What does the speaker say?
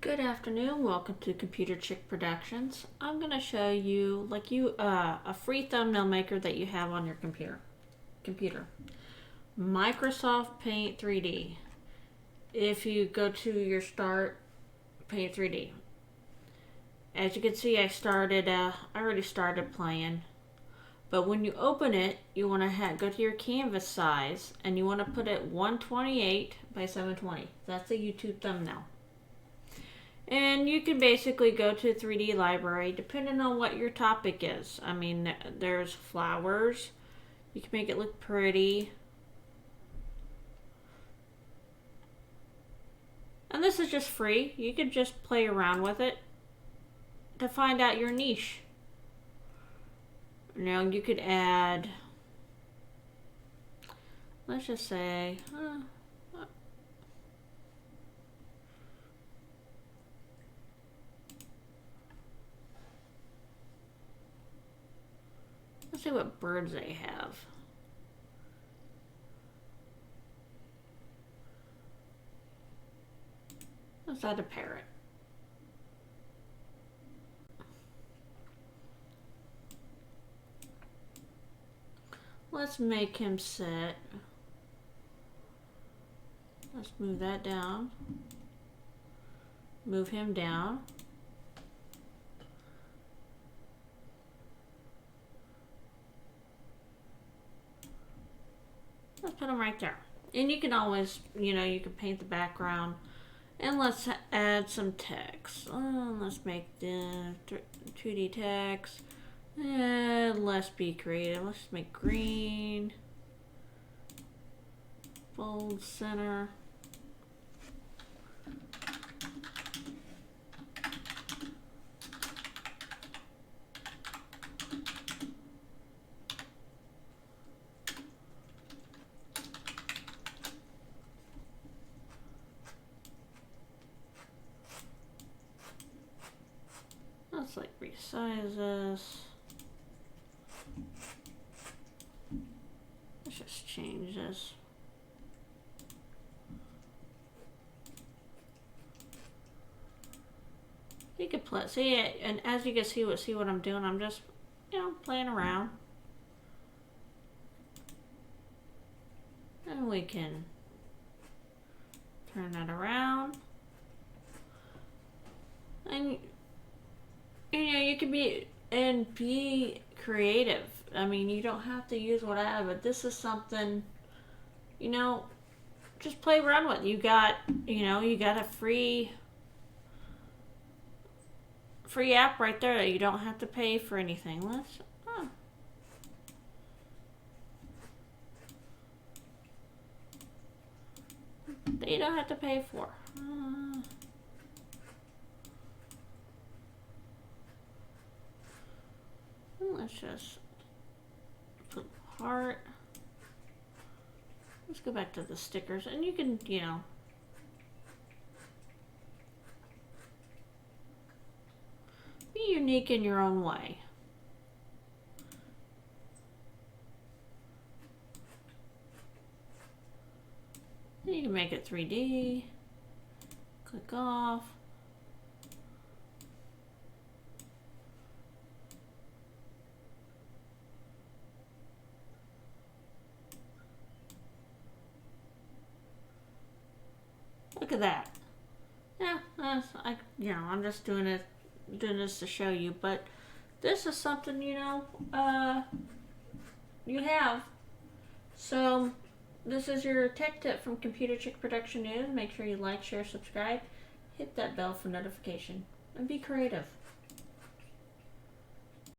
Good afternoon. Welcome to ComputerChick Productions. I'm going to show you a free thumbnail maker that you have on your computer. Microsoft Paint 3D. If you go to your Start Paint 3D. As you can see, I already started playing. But when you open it, you want to go to your canvas size and you want to put it 128 by 720. That's a YouTube thumbnail. And you can basically go to a 3D library depending on what your topic is. I mean, there's flowers. You can make it look pretty. And this is just free. You can just play around with it to find out your niche. Now you could add, let's just say, let's see what birds they have. Let's add a parrot. Let's make him sit. Let's move that down. Move him down. Let's put them right there. And you can always, you can paint the background. And let's add some text. Let's make the 2D text. And let's be creative. Let's make green. Bold center. Let's resize this. Let's just change this. You can play, see it, and as you can see what I'm doing. I'm just, playing around. And we can turn that around. And you can be creative. I mean, you don't have to use what I have, but this is something, just play around with. You got a free app right there that you don't have to pay for anything. That you don't have to pay for. Let's just put heart. Let's go back to the stickers, and you can, be unique in your own way. And you can make it 3D. Click off. Look at that. Yeah, I'm just doing this to show you, but this is something, you have. So this is your tech tip from ComputerChick Production News. Make sure you like, share, subscribe, hit that bell for notification, and be creative.